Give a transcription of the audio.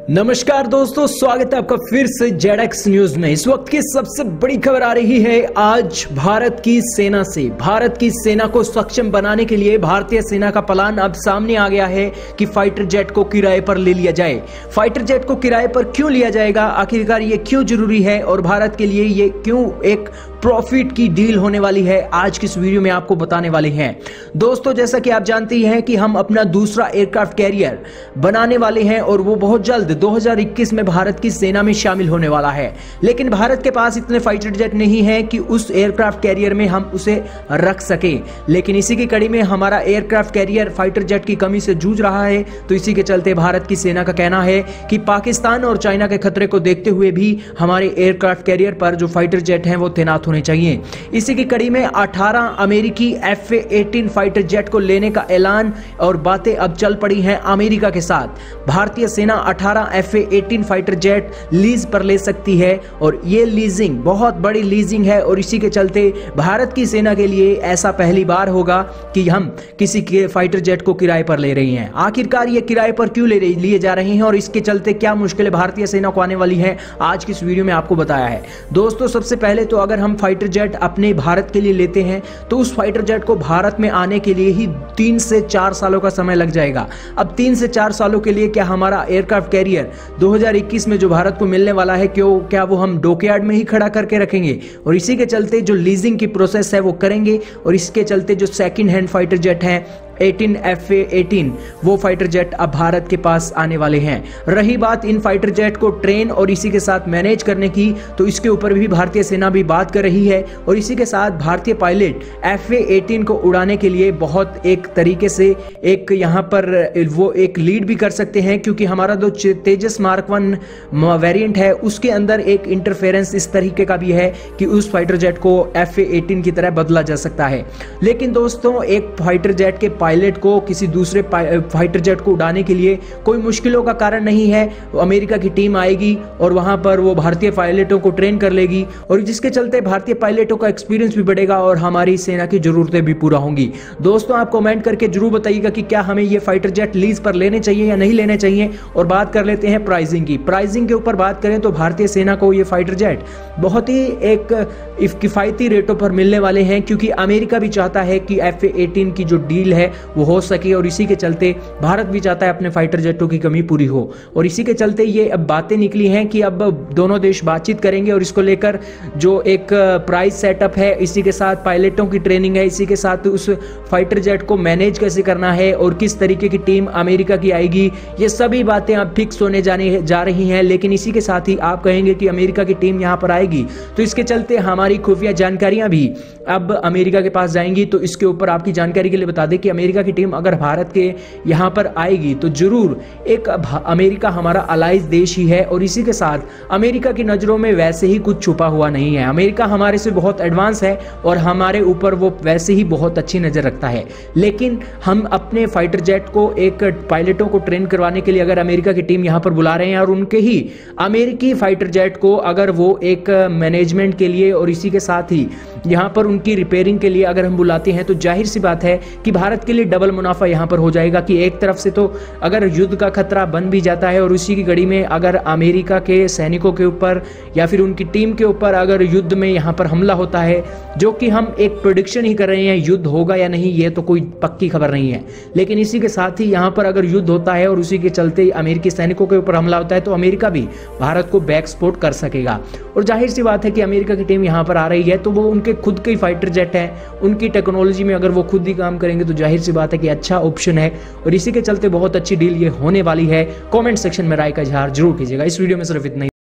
नमस्कार दोस्तों, स्वागत है आपका फिर से जेडएक्स न्यूज में। इस वक्त की सबसे बड़ी खबर आ रही है आज भारत की सेना से। भारत की सेना को सक्षम बनाने के लिए भारतीय सेना का प्लान अब सामने आ गया है कि फाइटर जेट को किराए पर ले लिया जाए। फाइटर जेट को किराए पर क्यों लिया जाएगा, आखिरकार ये क्यों जरूरी है और भारत के लिए ये क्यों एक प्रॉफिट की डील होने वाली है, आज की इस वीडियो में आपको बताने वाले हैं। दोस्तों, जैसा कि आप जानते हैं कि हम अपना दूसरा एयरक्राफ्ट कैरियर बनाने वाले हैं और वो बहुत जल्द 2021 में भारत की सेना में शामिल होने वाला है। लेकिन भारत के पास इतने फाइटर जेट नहीं है कि उस एयरक्राफ्ट कैरियर में हम उसे रख सके। लेकिन इसी की कड़ी में हमारा एयरक्राफ्ट कैरियर फाइटर जेट की कमी से जूझ रहा है। तो इसी के चलते भारत की सेना का कहना है कि पाकिस्तान और चाइना के खतरे को देखते हुए भी हमारे एयरक्राफ्ट कैरियर पर जो फाइटर जेट हैं वो तैनात होने चाहिए। इसी की कड़ी में 18 अमेरिकी F-18 फाइटर जेट को लेने का ऐलान और बातें अब चल पड़ी हैं अमेरिका के साथ। भारतीय सेना 18 F-18 फाइटर जेट लीज पर ले सकती है और ये लीजिंग बहुत बड़ी लीजिंग है और इसी के चलते भारत की सेना के लिए ऐसा पहली बार होगा कि हम किसी के फाइटर जेट को किराए पर ले रही हैं। आखिरकार ये किराए पर क्यों लिए जा रहे हैं और इसके चलते क्या मुश्किलें भारतीय सेना को आने वाली हैं, आज की इस वीडियो में आपको बताया है। दोस्तों, सबसे पहले तो अगर हम फाइटर जेट अपने भारत के लिए लेते हैं तो उस फाइटर जेट को भारत में आने के लिए ही 3 से 4 सालों का समय लग जाएगा। अब 3 से 4 सालों के लिए क्या हमारा एयरक्राफ्ट कैरियर 2021 में जो भारत को मिलने वाला है क्या वो हम डॉकयार्ड में ही खड़ा करके रखेंगे? और इसी के चलते जो लीजिंग की प्रोसेस है वो करेंगे और इसके चलते जो सेकंड हैंड फाइटर जेट हैं 18 F-18 वो फाइटर जेट अब भारत के पास आने वाले हैं। रही बात इन फाइटर जेट को ट्रेन और इसी के साथ मैनेज करने की, तो इसके ऊपर भी भारतीय सेना भी बात कर रही है और इसी के साथ भारतीय पायलट F-18 को उड़ाने के लिए बहुत एक तरीके से एक यहाँ पर वो एक लीड भी कर सकते हैं, क्योंकि हमारा जो तेजस मार्क 1 वेरिएंट है उसके अंदर एक इंटरफेरेंस इस तरीके का भी है कि उस फाइटर जेट को F-18 की तरह बदला जा सकता है। लेकिन दोस्तों, एक फाइटर जेट के पायलट को किसी दूसरे फाइटर जेट को उड़ाने के लिए कोई मुश्किलों का कारण नहीं है। अमेरिका की टीम आएगी और वहां पर वो भारतीय पायलटों को ट्रेन कर लेगी और जिसके चलते भारतीय पायलटों का एक्सपीरियंस भी बढ़ेगा और हमारी सेना की जरूरतें भी पूरा होंगी। दोस्तों, आप कमेंट करके जरूर बताइएगा कि क्या हमें ये फाइटर जेट लीज पर लेने चाहिए या नहीं लेने चाहिए। और बात कर लेते हैं प्राइसिंग की। प्राइसिंग के ऊपर बात करें तो भारतीय सेना को ये फाइटर जेट बहुत ही एक किफायती रेटों पर मिलने वाले हैं, क्योंकि अमेरिका भी चाहता है कि F-18 की जो डील है वो हो सके और इसी के चलते भारत भी चाहता है अपने फाइटर जेटों की कमी पूरी हो। और इसी के चलते ये अब बातें निकली हैं कि अब दोनों देश बातचीत करेंगे और इसको लेकर जो एक प्राइस सेटअप है, इसी के साथ पायलटों की ट्रेनिंग है, इसी के साथ उस फाइटर जेट को मैनेज कैसे करना है और किस तरीके की टीम अमेरिका की आएगी, ये सभी बातें अब फिक्स होने जा रही हैं। लेकिन इसी के साथ ही आप कहेंगे कि अमेरिका की टीम यहाँ पर आएगी, तो इसके चलते हमारी खुफिया जानकारियां भी अब अमेरिका के पास जाएंगी। तो इसके ऊपर आपकी जानकारी के लिए बता दें कि अमेरिका की टीम अगर भारत के यहां पर आएगी तो जरूर एक अमेरिका हमारा अलाइज देश ही है और इसी के साथ अमेरिका की नजरों में वैसे ही कुछ छुपा हुआ नहीं है। अमेरिका हमारे से बहुत एडवांस है और हमारे ऊपर वो वैसे ही बहुत अच्छी नजर रखता है। लेकिन हम अपने फाइटर जेट को एक पायलटों को ट्रेन करवाने के लिए अगर अमेरिका की टीम यहां पर बुला रहे हैं और उनके ही अमेरिकी फाइटर जेट को अगर वो एक मैनेजमेंट के लिए और इसी के साथ ही यहां पर उनकी रिपेयरिंग के लिए अगर हम बुलाते हैं, तो जाहिर सी बात है कि भारत के लिए डबल मुनाफा यहां पर हो जाएगा। कि एक तरफ से तो अगर युद्ध का खतरा बन भी जाता है और उसी की कड़ी में अगर अमेरिका के सैनिकों के ऊपर या फिर उनकी टीम के ऊपर अगर युद्ध में यहां पर हमला होता है, जो कि हम एक प्रेडिक्शन ही कर रहे हैं, युद्ध होगा या नहीं ये तो कोई पक्की खबर नहीं है, लेकिन इसी के साथ ही यहां पर अगर युद्ध होता है और उसी के चलते अमेरिकी सैनिकों के ऊपर हमला होता है, तो अमेरिका भी भारत को बैक सपोर्ट कर सकेगा। और जाहिर सी बात है कि अमेरिका की टीम यहां पर आ रही है तो वो उनके खुद के फाइटर जेट है, उनकी टेक्नोलॉजी में अगर वो खुद ही काम करेंगे तो जाहिर सी बात है कि अच्छा ऑप्शन है और इसी के चलते बहुत अच्छी डील ये होने वाली है। कमेंट सेक्शन में राय का इजहार जरूर कीजिएगा। इस वीडियो में सिर्फ इतना ही।